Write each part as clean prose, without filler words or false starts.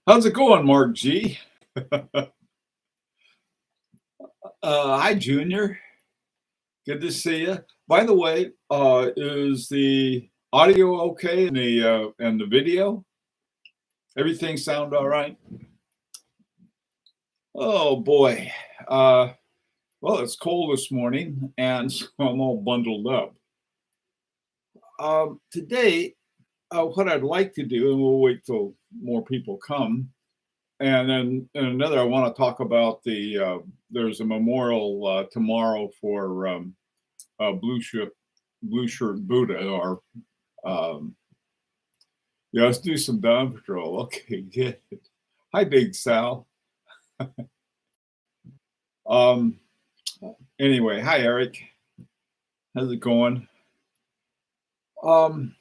How's it going, Mark G? Hi, Junior. Good to see you. By the way, is the audio okay and the video? Everything sound all right? Oh boy. Uh, well, it's cold this morning, and so I'm all bundled up. Today, what I'd like to do, and we'll wait till more people come, and then and another, I want to talk about there's a memorial tomorrow for blue shirt Buddha. Or um, yeah, let's do some dawn patrol. Okay, good. Hi, Big Sal. Um, anyway, hi, Eric. How's it going? Um,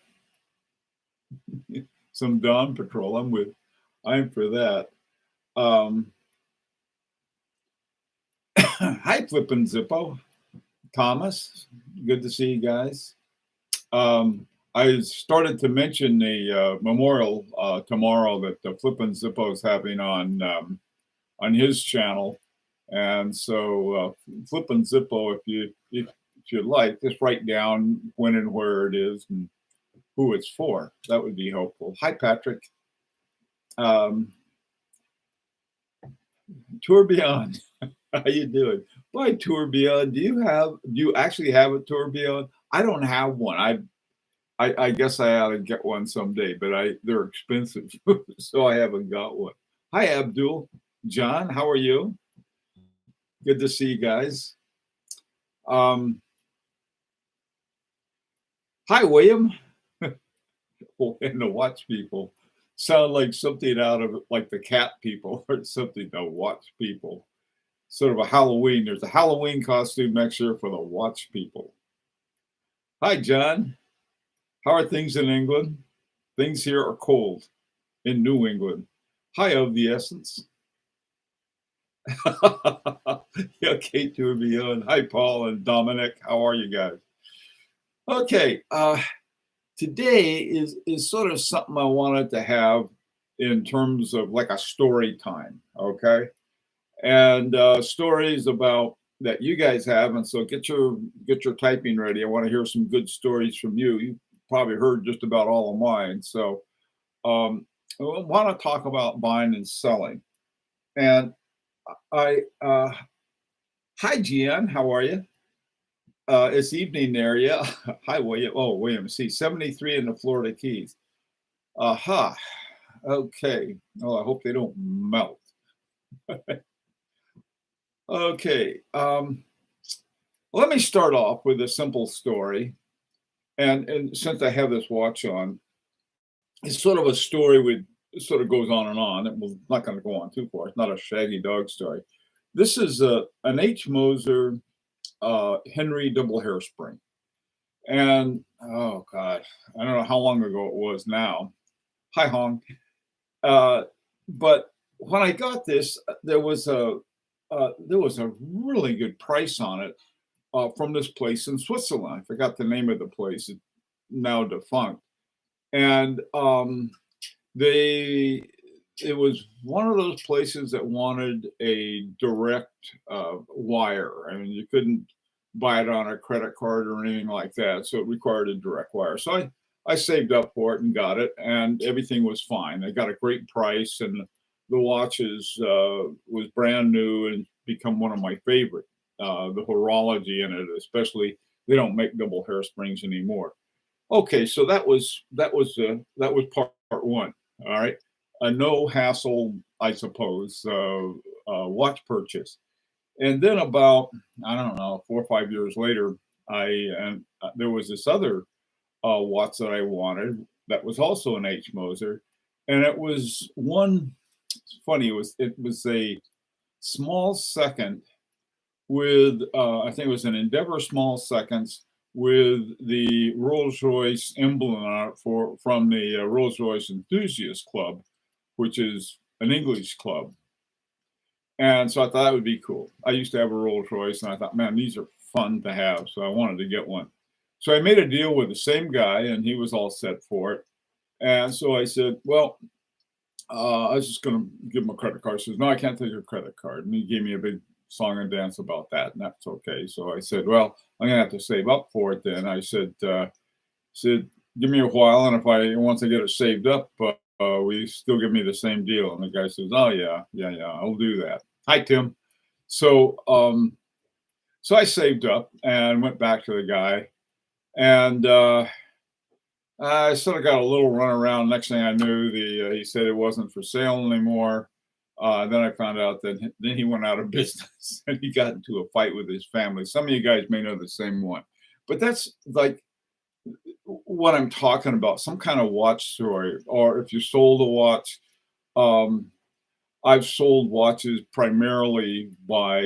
some dawn patrol. I'm for that. Um, hi, Flippin' Zippo. Thomas, good to see you guys. I started to mention the memorial tomorrow that the Flippin' Zippo is having on his channel, and so Flippin' Zippo, if you'd like, just write down when and where it is and who it's for. That would be helpful. Hi, Patrick. Um, Tour Beyond. How you doing? By Tour Beyond, do you actually have a Tour Beyond? I don't have one. I guess I ought to get one someday, but they're expensive, so I haven't got one. Hi, Abdul. John, how are you? Good to see you guys. Hi, William. And the watch people sound like something out of like the cat people or something. The watch people, sort of a Halloween. There's a Halloween costume next year for the watch people. Hi, John. How are things in England? Things here are cold in New England. Hi, of the essence. Yeah, Kate to beyond. Hi, Paul and Dominic. How are you guys? Okay. Today is sort of something I wanted to have in terms of like a story time. Okay. And stories about that you guys have. And so get your typing ready. I want to hear some good stories from you. You probably heard just about all of mine. So I want to talk about buying and selling. And I hi Gian, how are you? It's evening there, yeah. Hi William. Oh, William, see 73 in the Florida Keys. Aha. Okay. Oh, I hope they don't melt. Okay. Let me start off with a simple story. And since I have this watch on, it's sort of a story with it sort of goes on and on. It was not going to go on too far. It's not a shaggy dog story. This is an H. Moser Henry double hairspring. And oh God, I don't know how long ago it was now. Hi Hong. But when I got this, there was a really good price on it from this place in Switzerland. I forgot the name of the place. It's now defunct. And it was one of those places that wanted a direct wire. I mean, you couldn't buy it on a credit card or anything like that. So it required a direct wire. So I saved up for it and got it, and everything was fine. I got a great price, and the watch was brand new and become one of my favorite. The horology in it, especially, they don't make double hairsprings anymore. Okay, so that was part one. All right, a no hassle, I suppose, watch purchase. And then about I don't know 4 or 5 years later, there was this other watch that I wanted that was also an H Moser, and it was one. It's funny. It was a small second with I think it was an Endeavor small seconds with the Rolls Royce emblem on it from the Rolls Royce Enthusiast Club, which is an English club. And so I thought that would be cool. I used to have a Rolls Royce, and I thought, man, these are fun to have. So I wanted to get one. So I made a deal with the same guy, and he was all set for it. And so I said, well, I was just going to give him a credit card. He says, no, I can't take your credit card. And he gave me a big song and dance about that, and that's okay. So I said, well, I'm going to have to save up for it then. I said, give me a while, and if once I get it saved up, will you still give me the same deal? And the guy says, oh yeah, I'll do that. Hi, Tim. So so I saved up and went back to the guy, and I sort of got a little run around. Next thing I knew, he said it wasn't for sale anymore. Then I found out that then he went out of business and he got into a fight with his family. Some of you guys may know the same one, but that's like what I'm talking about. Some kind of watch story, or if you sold a watch. Um, I've sold watches primarily by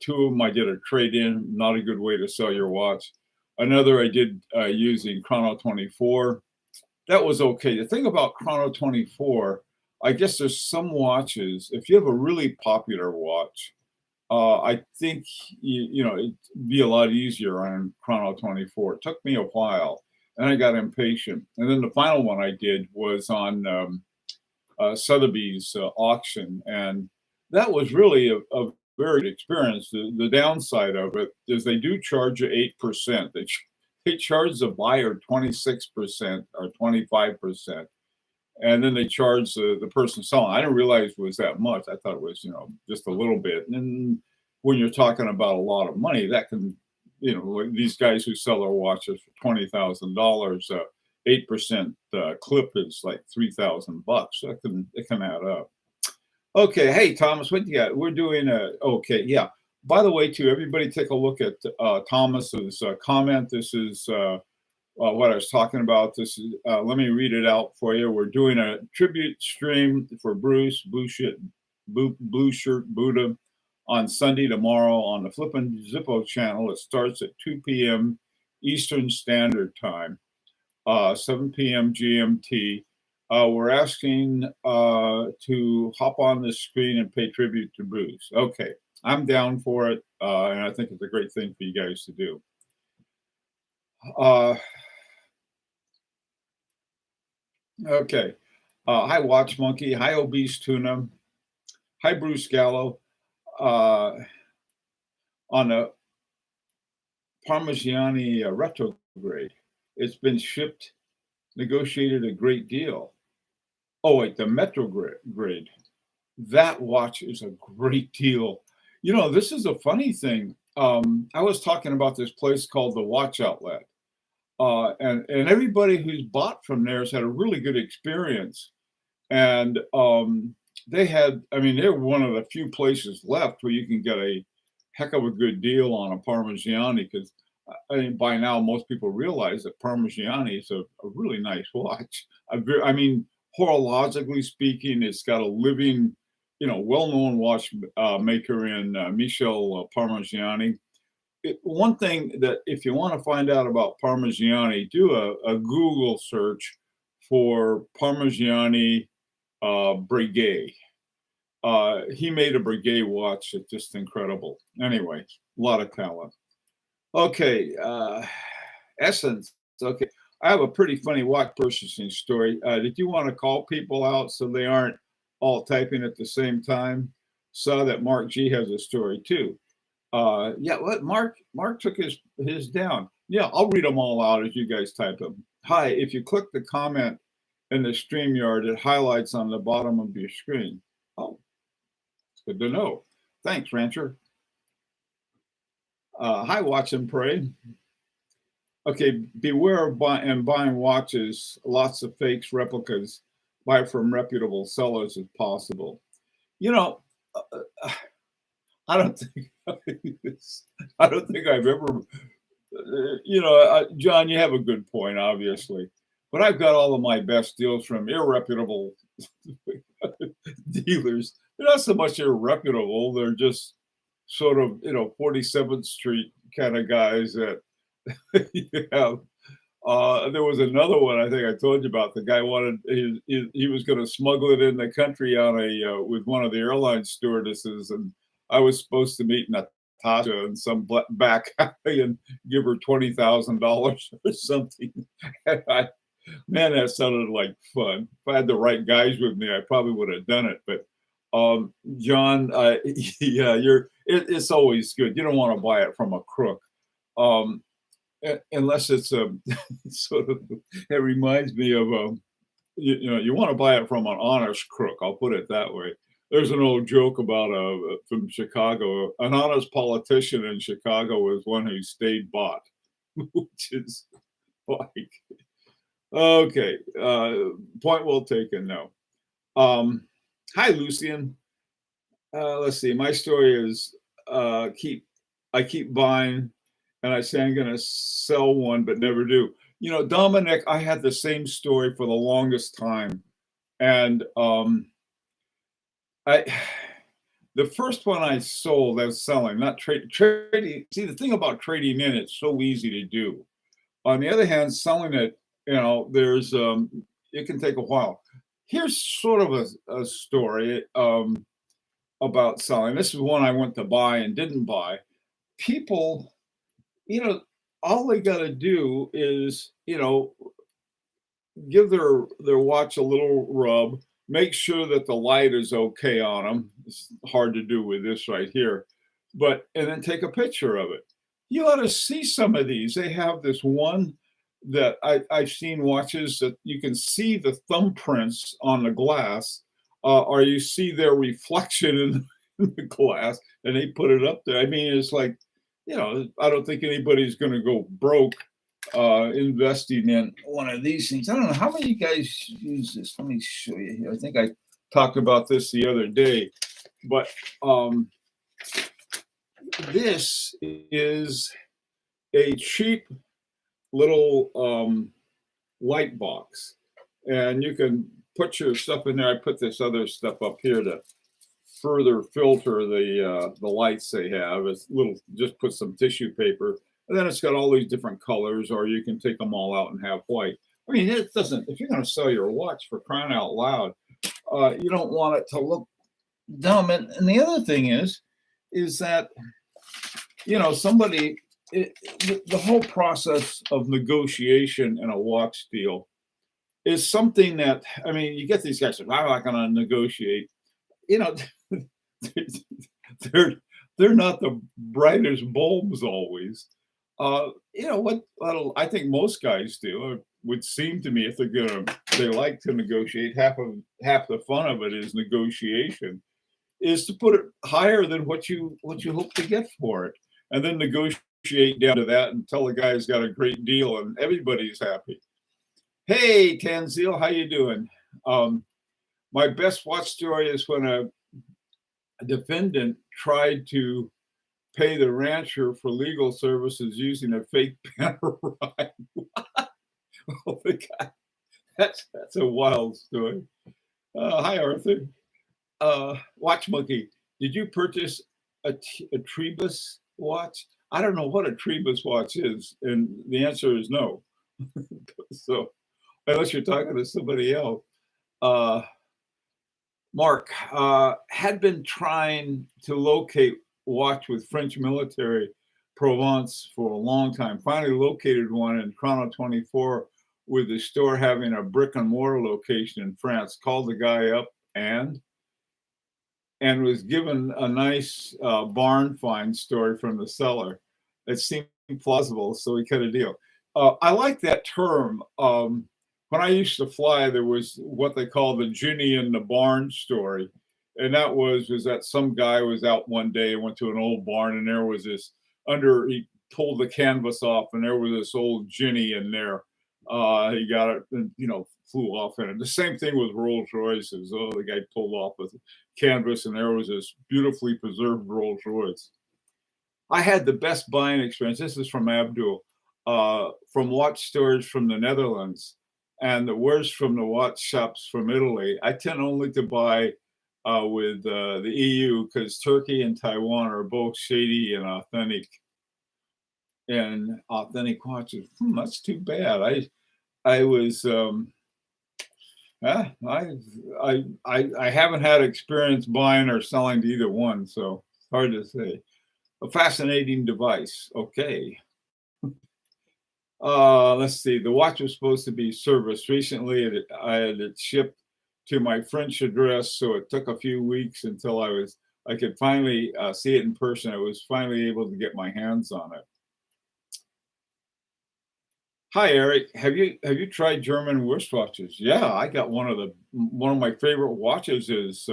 two of them. I did a trade in, not a good way to sell your watch. Another I did using Chrono 24. That was okay. The thing about Chrono 24, I guess there's some watches, if you have a really popular watch, I think it'd be a lot easier on Chrono 24. It took me a while, and I got impatient. And then the final one I did was on Sotheby's auction, and that was really a very good experience. The downside of it is they do charge you 8%. They charge the buyer 26% or 25%, and then they charge the person selling. I didn't realize it was that much. I thought it was just a little bit. And when you're talking about a lot of money, that can like these guys who sell their watches for $20,000. 8% clip is like $3,000. So it can add up. Okay, hey Thomas, what you got? We're doing okay, yeah. By the way, too, everybody take a look at Thomas's comment. This is what I was talking about. This is let me read it out for you. We're doing a tribute stream for Bruce Blue Shirt Buddha on Sunday tomorrow on the Flippin' Zippo channel. It starts at 2 p.m. Eastern Standard Time. 7 p.m. GMT. We're asking to hop on the screen and pay tribute to Bruce. Okay, I'm down for it, and I think it's a great thing for you guys to do. Okay. Hi, Watch Monkey. Hi, Obese Tuna. Hi, Bruce Gallo. On a Parmigiani retrograde. It's been shipped, negotiated a great deal. Oh, wait, the Metro grade. That watch is a great deal. This is a funny thing. I was talking about this place called the Watch Outlet. And everybody who's bought from there has had a really good experience. And they're one of the few places left where you can get a heck of a good deal on a Parmigiani, because by now most people realize that Parmigiani is a really nice watch. Horologically speaking, it's got a living, well-known watch maker in Michel Parmigiani. One thing that if you want to find out about Parmigiani, do a Google search for Parmigiani Breguet. He made a Breguet watch that's just incredible. Anyway, a lot of talent. Okay, Essence. Okay, I have a pretty funny watch purchasing story. Did you want to call people out so they aren't all typing at the same time? Saw that Mark G has a story too. Yeah, what Mark took his down. Yeah, I'll read them all out as you guys type them. Hi, if you click the comment in the StreamYard, it highlights on the bottom of your screen. Oh, it's good to know. Thanks, Rancher. Hi, Watch and Pray. Okay, beware of buying watches, lots of fakes, replicas. Buy from reputable sellers if possible. I don't think I've ever. John, you have a good point, obviously, but I've got all of my best deals from irreputable dealers. They're not so much irreputable; they're just sort of 47th Street kind of guys that you have. There was another one I think I told you about. The guy wanted he was going to smuggle it in the country on with one of the airline stewardesses, and I was supposed to meet Natasha in some back alley and give her $20,000 or something. And Man, that sounded like fun. If I had the right guys with me, I probably would have done it. But John, yeah, it's always good. You don't want to buy it from a crook, um, unless it's a sort of. It reminds me of you know, you want to buy it from an honest crook. I'll put it that way. There's an old joke about from Chicago. An honest politician in Chicago was one who stayed bought, which is like okay. Point well taken. No. Um, Hi, Lucian. Let's see. My story is keep I keep buying, and I say I'm going to sell one, but never do. You know, Dominic, I had the same story for the longest time, and I the first one I sold, I was selling, not trading. See, the thing about trading in, it's so easy to do. On the other hand, selling it, you know, there's it can take a while. Here's sort of a story about selling. This is one I went to buy and didn't buy. People, you know, all they got to do is, you know, give their watch a little rub, make sure that the light is okay on them. It's hard to do with this right here, but and then take a picture of it. You ought to see some of these. They have this one that I've seen watches that you can see the thumbprints on the glass, or you see their reflection in the glass, and they put it up there. I mean, it's like, you know, I don't think anybody's going to go broke investing in one of these things. I don't know how many of you guys use this. Let me show you here. I think I talked about this the other day, but this is a cheap little light box, and you can put your stuff in there. I put this other stuff up here to further filter the lights they have. It's little, just put some tissue paper, and then it's got all these different colors, or you can take them all out and have white. I mean, it doesn't. If you're going to sell your watch, for crying out loud, you don't want it to look dumb. And the other thing is that, you know, somebody. The whole process of negotiation in a watch deal is something that, I mean, you get these guys saying, I'm not going to negotiate. You know, they're not the brightest bulbs always. You know what I think most guys do, or would seem to me, if they like to negotiate, half the fun of it is negotiation, is to put it higher than what you hope to get for it, and then negotiate down to that and tell the guy's got a great deal and everybody's happy. Hey, Tanzil, how you doing? My best watch story is when a defendant tried to pay the rancher for legal services using a fake panorama. Oh, the guy, that's a wild story. Hi, Arthur. Watch Monkey, did you purchase a Trebus watch? I don't know what a Trebus watch is, and the answer is no. So, unless you're talking to somebody else. Mark had been trying to locate watch with French military Provence for a long time. Finally located one in Chrono 24 with the store having a brick and mortar location in France. Called the guy up and was given a nice barn find story from the seller. It seemed plausible, so we cut a deal. I like that term. When I used to fly, there was what they call the Ginny in the barn story. And that was that some guy was out one day, went to an old barn, and there was this he pulled the canvas off, and there was this old Ginny in there. He got it and, you know, flew off in it. The same thing with Rolls Royces. Oh, the guy pulled off with canvas, and there was this beautifully preserved Rolls Royce. I had the best buying experience. This is from Abdul, from watch stores from the Netherlands, and the worst from the watch shops from Italy. I tend only to buy with the EU because Turkey and Taiwan are both shady and authentic watches. That's too bad. I was I haven't had experience buying or selling to either one, so it's hard to say. A fascinating device. Okay. Let's see. The watch was supposed to be serviced recently. I had it shipped to my French address, so it took a few weeks until I could finally see it in person. I was finally able to get my hands on it. Hi, Eric. Have you tried German wristwatches? Yeah, I got one of my favorite watches is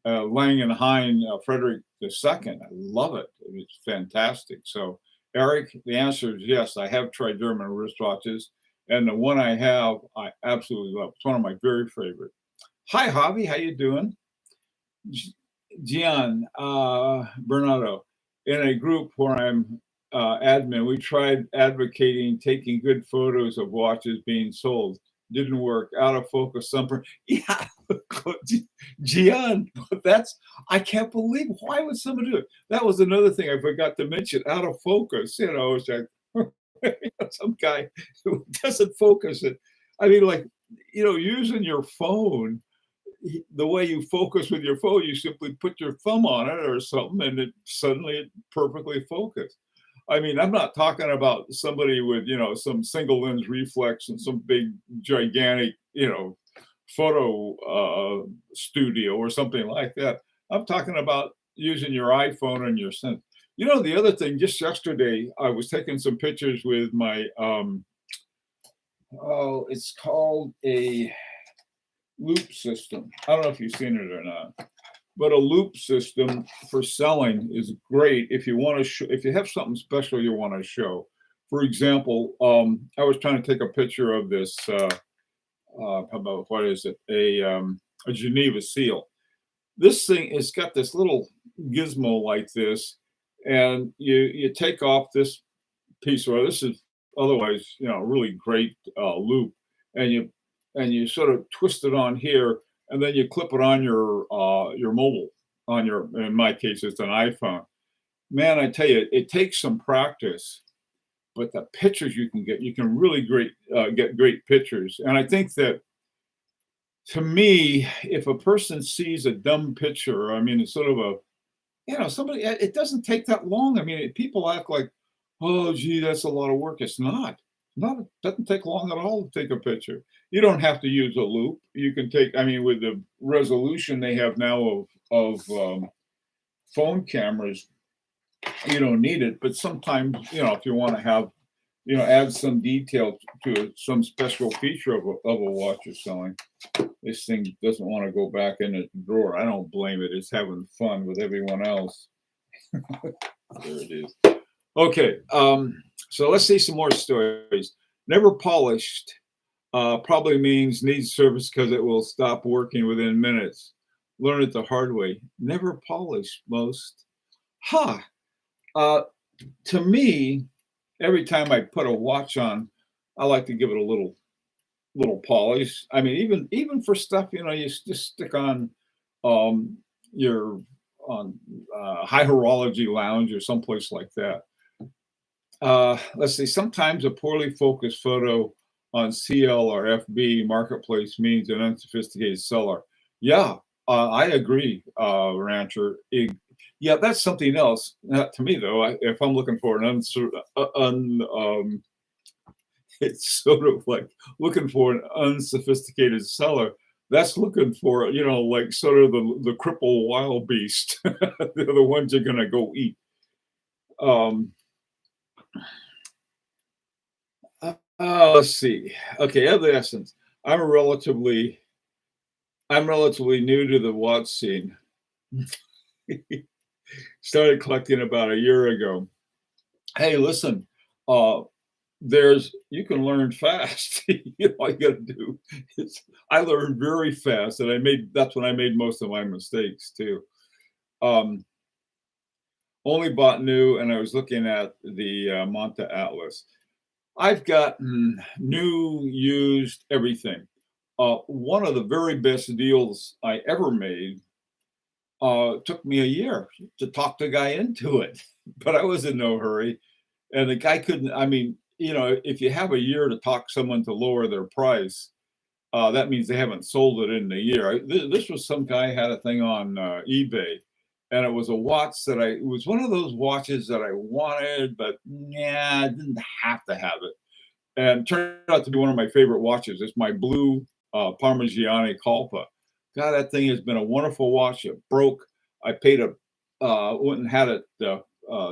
Langenhain Frederick II. I love it. It's fantastic. So, Eric, the answer is yes. I have tried German wristwatches, and the one I have, I absolutely love. It's one of my very favorite. Hi, Javi. How you doing? G- Gian Bernardo. In a group where I'm admin, we tried advocating taking good photos of watches being sold. Didn't work. Out of focus. Yeah, Gian. That's I can't believe why would someone do it. That was another thing I forgot to mention. Out of focus. It's like some guy who doesn't focus it. I mean, like using your phone the way you focus with your phone, you simply put your thumb on it or something, and it perfectly focused. I mean, I'm not talking about somebody with some single lens reflex and some big gigantic photo studio or something like that. I'm talking about using your iPhone and your sense. The other thing, just yesterday, I was taking some pictures with my it's called a loop system. I don't know if you've seen it or not, but a loop system for selling is great if you want to if you have something special you want to show. For example, I was trying to take a picture of this. How about what is it? A Geneva seal. This thing has got this little gizmo like this, and you take off this piece, or this is otherwise really great loop, and you sort of twist it on here, and then you clip it on your mobile, on your, in my case it's an iPhone. Man, I tell you, it takes some practice, but the pictures you can really get great pictures. And I think that, to me, if a person sees a dumb picture, I mean, it's sort of a somebody, it doesn't take that long. I mean, people act like, oh, gee, that's a lot of work. It's not. Not, it doesn't take long at all to take a picture. You don't have to use a loop. You can take, I mean, with the resolution they have now of phone cameras, you don't need it. But sometimes, if you want to have, add some detail to some special feature of a watch you're selling, this thing doesn't want to go back in its drawer. I don't blame it. It's having fun with everyone else. There it is. Okay, so let's see some more stories. Never polished probably means needs service because it will stop working within minutes. Learn it the hard way. Never polished most. Ha! To me, every time I put a watch on, I like to give it a little polish. I mean, even for stuff you just stick on your on High Horology Lounge or someplace like that. Let's see. Sometimes a poorly focused photo on CL or FB marketplace means an unsophisticated seller. Yeah, I agree, Rancher. Yeah, that's something else. Not to me though. If I'm looking for an it's sort of like looking for an unsophisticated seller. That's looking for like sort of the cripple wild beast. They're the ones you're gonna go eat. Um, let's see. Okay, of the essence, I'm relatively new to the watch scene. Started collecting about a year ago. Hey, listen, uh, you can learn fast. All you got to do is I learned very fast, and that's when I made most of my mistakes too. Um, Only bought new, and I was looking at the Monta Atlas. I've got new, used, everything. One of the very best deals I ever made took me a year to talk the guy into it, but I was in no hurry. And the guy couldn't, I mean, if you have a year to talk someone to lower their price, that means they haven't sold it in a year. This was some guy had a thing on eBay, and it was a watch it was one of those watches that I wanted, but yeah, I didn't have to have it. and turned out to be one of my favorite watches. It's my blue Parmigiani Colpa. God, that thing has been a wonderful watch. It broke. I paid went and had it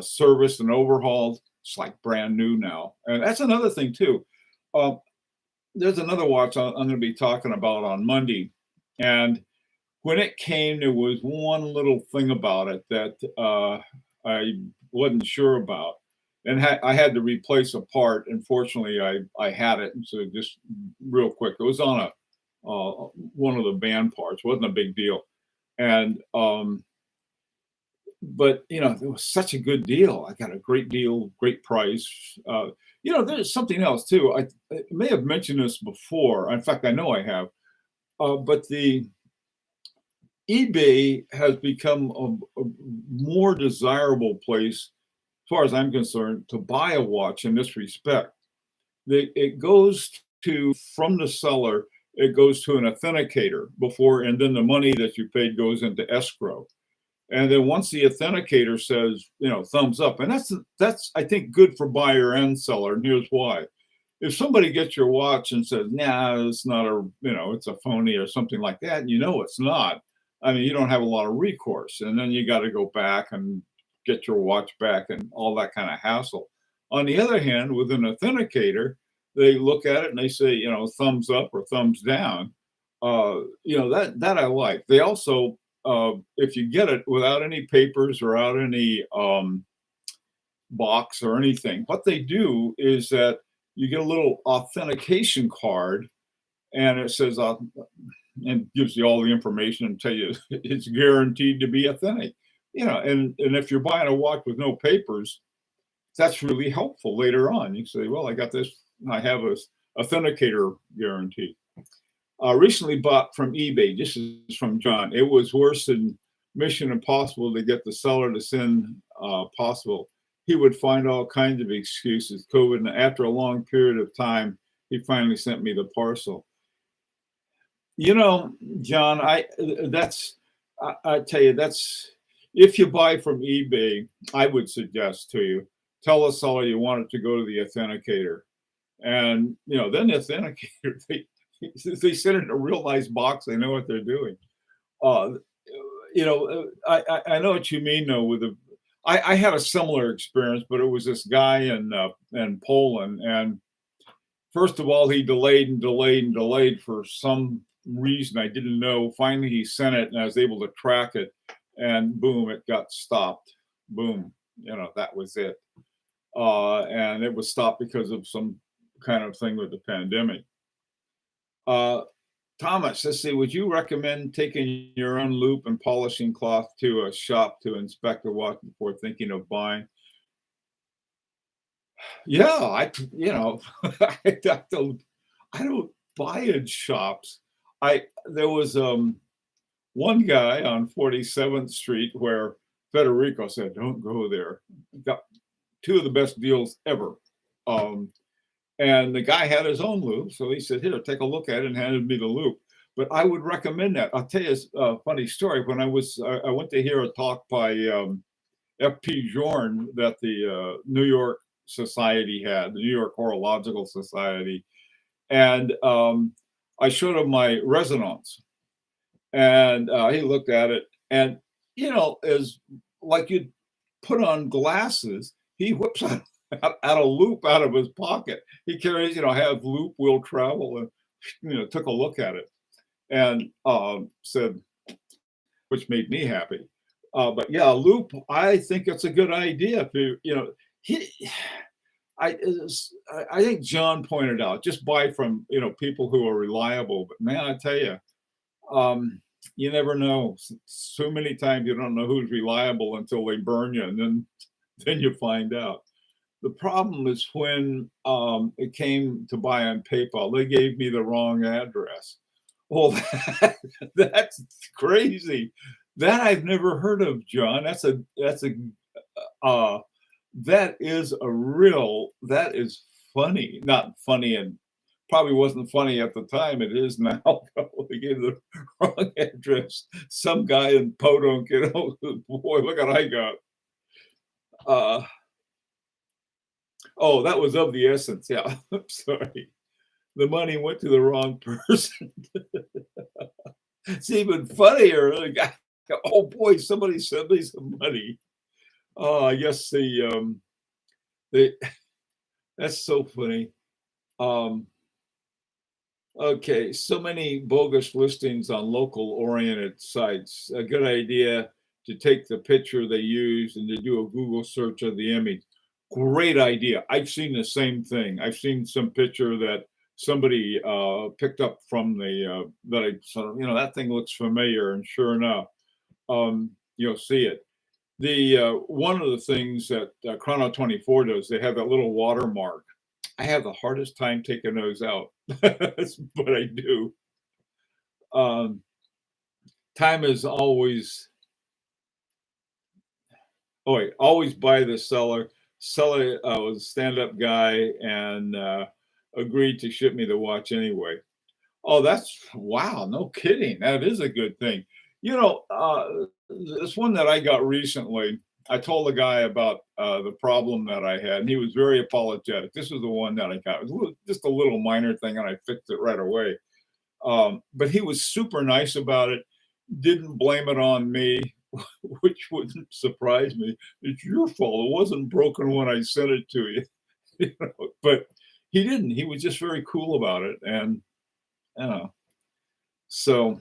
serviced and overhauled. It's like brand new now. And that's another thing too. Uh, there's another watch I'm going to be talking about on Monday, and when it came, there was one little thing about it that I wasn't sure about, and I had to replace a part. Unfortunately, I had it, and so just real quick, it was on a one of the band parts. It wasn't a big deal, and but it was such a good deal. I got a great deal, great price. There's something else too. I may have mentioned this before. In fact, I know I have. But the eBay has become a more desirable place, as far as I'm concerned, to buy a watch in this respect. It goes to, from the seller, it goes to an authenticator before, and then the money that you paid goes into escrow. And then once the authenticator says, thumbs up, and that's I think good for buyer and seller. And here's why. If somebody gets your watch and says, nah, it's not it's a phony or something like that, and it's not, I mean, you don't have a lot of recourse. And then you got to go back and get your watch back and all that kind of hassle. On the other hand, with an authenticator, they look at it and they say, thumbs up or thumbs down. That I like. They also, if you get it without any papers or without any box or anything, what they do is that you get a little authentication card, and it says, and gives you all the information and tell you it's guaranteed to be authentic. And if you're buying a watch with no papers, that's really helpful later on. You say, well, I got this, I have a authenticator guarantee. Recently bought from eBay. This is from John. It was worse than Mission Impossible to get the seller to send possible. He would find all kinds of excuses. COVID, and after a long period of time, he finally sent me the parcel. John, I tell you, that's, if you buy from eBay, I would suggest to you, tell the seller you want it to go to the authenticator. And, then the authenticator, they send it in a real nice box. They know what they're doing. I know what you mean, though, with I had a similar experience, but it was this guy in Poland. And first of all, he delayed and delayed and delayed for some reason I didn't know. Finally, he sent it, and I was able to track it, and boom, it got stopped. Boom, that was it. And it was stopped because of some kind of thing with the pandemic. Thomas, let's see, would you recommend taking your own loop and polishing cloth to a shop to inspect the watch before thinking of buying? Yeah, I don't buy in shops. There was one guy on 47th Street where Federico said, don't go there. Got two of the best deals ever. And the guy had his own loop. So he said, here, take a look at it, and handed me the loop. But I would recommend that. I'll tell you a funny story. When I went to hear a talk by F.P. Jorn that the New York Society had, the New York Horological Society. And I showed him my resonance. And he looked at it. And, as like you'd put on glasses, he whips out a loop out of his pocket. He carries, have loop, will travel, and, took a look at it and said, which made me happy. But yeah, a loop, I think it's a good idea. I think John pointed out, just buy from, people who are reliable. But man, I tell you, you never know. So many times you don't know who's reliable until they burn you, and then you find out. The problem is when it came to buy on PayPal, they gave me the wrong address. Well, that's crazy. That I've never heard of, John. That is funny. Not funny, and probably wasn't funny at the time. It is now. They gave the wrong address. Some guy in Podunk, boy, look what I got. Oh, that was of the essence. Yeah. I'm sorry. The money went to the wrong person. It's even funnier. Oh boy, somebody sent me some money. Oh, I guess they that's so funny. Um, okay, so many bogus listings on local oriented sites. A good idea to take the picture they use and to do a Google search of the image. Great idea. I've seen the same thing. I've seen some picture that somebody picked up from the that I sort of, that thing looks familiar, and sure enough, you'll see it. The one of the things that Chrono 24 does, they have that little watermark. I have the hardest time taking those out, but I do. Um, time is always, oh wait, always buy the seller. Seller was a stand-up guy and agreed to ship me the watch anyway. Oh, that's wow, no kidding. That is a good thing. This one that I got recently, I told the guy about the problem that I had, and he was very apologetic. This was the one that I got. It was just a little minor thing, and I fixed it right away. But he was super nice about it, didn't blame it on me, which wouldn't surprise me. It's your fault. It wasn't broken when I sent it to you. But he didn't. He was just very cool about it. And you know, so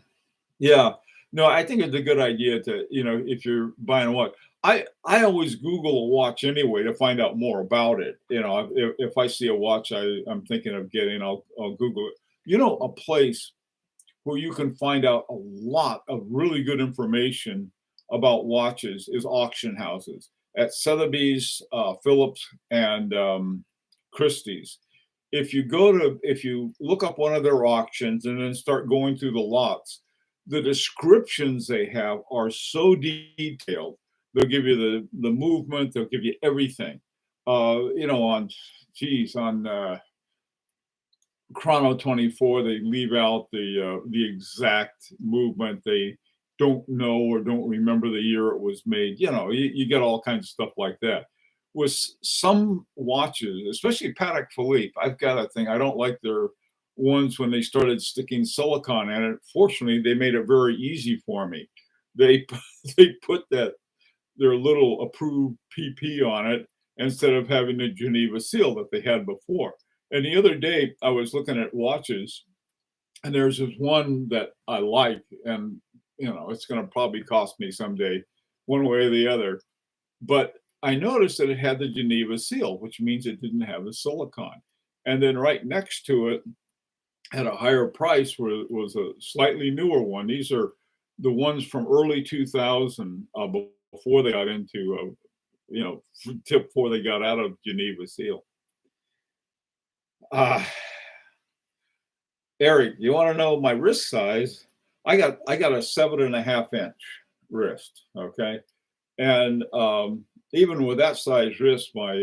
yeah. No, I think it's a good idea to, if you're buying a watch. I always Google a watch anyway to find out more about it. If I see a watch I'm thinking of getting, I'll Google it. A place where you can find out a lot of really good information about watches is auction houses at Sotheby's, Phillips, and Christie's. If you look up one of their auctions and then start going through the lots, the descriptions they have are so detailed. They'll give you the movement, they'll give you everything. On Chrono 24, they leave out the exact movement. They don't know or don't remember the year it was made. You get all kinds of stuff like that. With some watches, especially Patek Philippe, I've got a thing. I don't like their ones when they started sticking silicone in it. Fortunately, they made it very easy for me. They they put their little approved PP on it instead of having the Geneva seal that they had before. And the other day, I was looking at watches, and there's this one that I like, and it's going to probably cost me someday, one way or the other. But I noticed that it had the Geneva seal, which means it didn't have the silicone. And then right next to it, at a higher price, was a slightly newer one. These are the ones from early 2000, before they got into, before they got out of Geneva seal. Eric, you want to know my wrist size? I got a 7.5 inch wrist. Okay, and even with that size wrist, my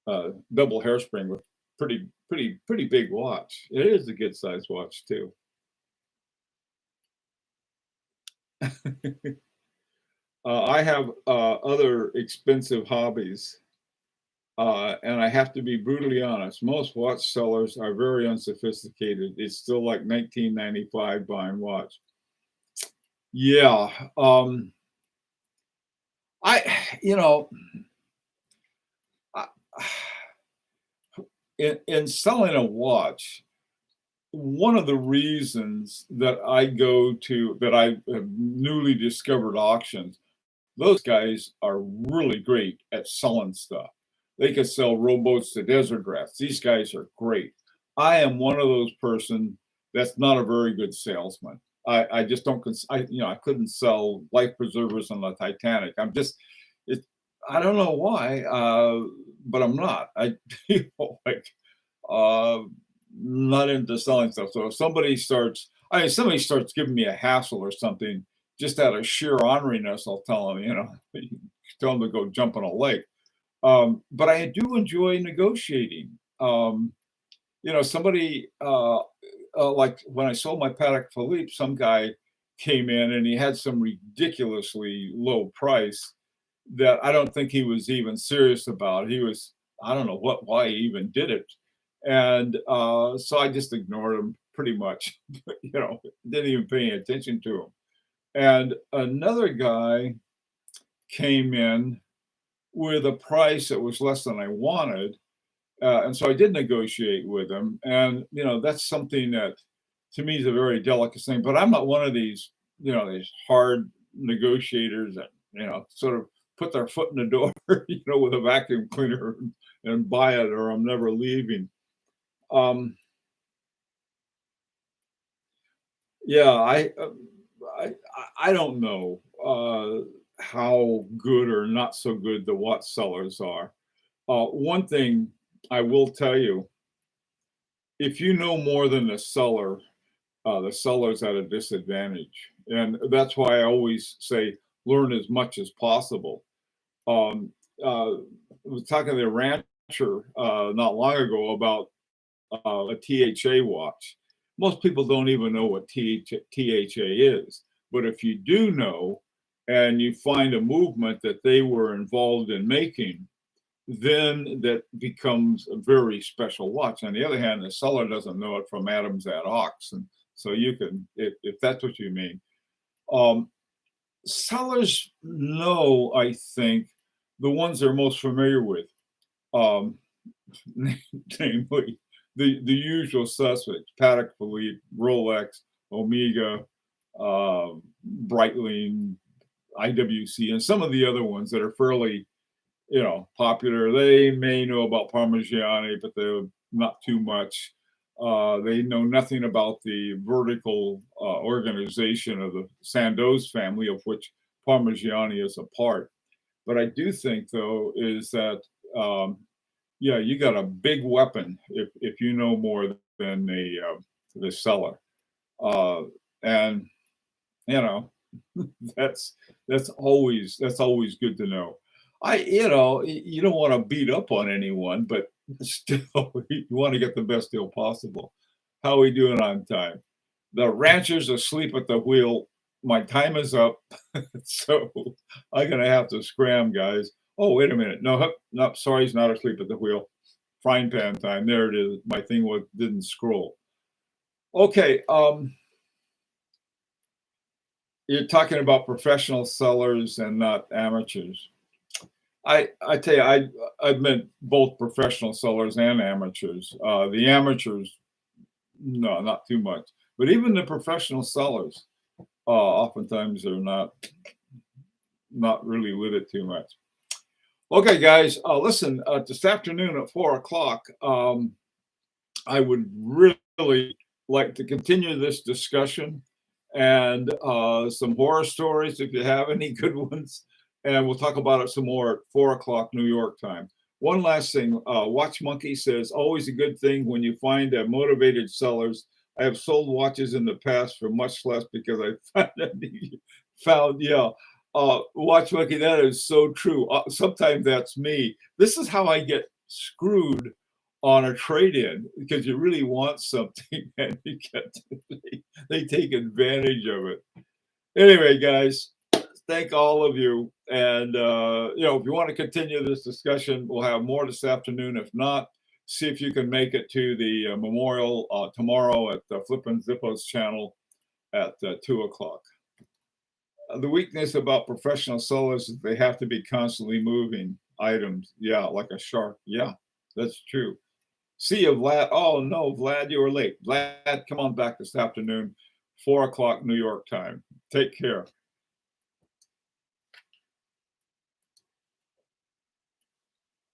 double hairspring was pretty big watch. It is a good size watch too. I have other expensive hobbies. And I have to be brutally honest, most watch sellers are very unsophisticated. It's still like 1995 buying watch. Yeah. I, you know, I, in selling a watch, one of the reasons that I have newly discovered auctions, those guys are really great at selling stuff. They can sell rowboats to desert rats. These guys are great. I am one of those person that's not a very good salesman. I just don't. I couldn't sell life preservers on the Titanic. It. I don't know why, but I'm not. Like, uh, not into selling stuff. So if somebody starts giving me a hassle or something, just out of sheer orneriness, I'll tell them, tell them to go jump in a lake. But I do enjoy negotiating. Somebody like when I sold my Patek Philippe, some guy came in and he had some ridiculously low price that I don't think he was even serious about. He was I don't know why he even did it. And so I just ignored him pretty much, didn't even pay any attention to him. And another guy came in with a price that was less than I wanted. And so I did negotiate with him. And, that's something that to me is a very delicate thing. But I'm not one of these, these hard negotiators that, sort of put their foot in the door, with a vacuum cleaner and buy it or I'm never leaving. Um, yeah, I don't know how good or not so good the watch sellers are. One thing I will tell you, if you know more than the seller's at a disadvantage. And that's why I always say learn as much as possible. Um, I was talking to a rancher not long ago about a THA watch. Most people don't even know what THA is. But if you do know and you find a movement that they were involved in making, then that becomes a very special watch. On the other hand, the seller doesn't know it from Adams ad hoc. And so you can, if that's what you mean. Sellers know, I think, the ones they're most familiar with, um, namely the usual suspects: Patek Philippe, Rolex, Omega, Breitling, IWC, and some of the other ones that are fairly, popular. They may know about Parmigiani, but they're not too much. They know nothing about the vertical organization of the Sandoz family, of which Parmigiani is a part. But I do think, though, is that you got a big weapon if you know more than the seller, and you know that's that's always good to know. You don't want to beat up on anyone, but still you want to get the best deal possible. How are we doing on time? The rancher's asleep at the wheel. My time is up, so I'm gonna have to scram, guys. Oh, wait a minute. No, sorry, he's not asleep at the wheel. Frying pan time. There it is. My thing didn't scroll. Okay, you're talking about professional sellers and not amateurs. I tell you, I've met both professional sellers and amateurs. The amateurs, no, not too much. But even the professional sellers, oftentimes they're not really with it too much. Okay, guys, listen. This afternoon at 4 o'clock, I would really like to continue this discussion and some horror stories if you have any good ones. And we'll talk about it some more at 4 o'clock New York time. One last thing, Watch Monkey says, always a good thing when you find motivated sellers. I have sold watches in the past for much less because I found Watch Monkey, that is so true. Sometimes that's me. This is how I get screwed on a trade-in because you really want something and they take advantage of it. Anyway, guys, thank all of you. And, if you want to continue this discussion, we'll have more this afternoon. If not, see if you can make it to the memorial tomorrow at Flippin' Zippo's channel at 2 o'clock. The weakness about professional sellers is they have to be constantly moving items. Yeah, like a shark. Yeah, that's true. See you, Vlad. Oh, no, Vlad, you were late. Vlad, come on back this afternoon, 4 o'clock New York time. Take care.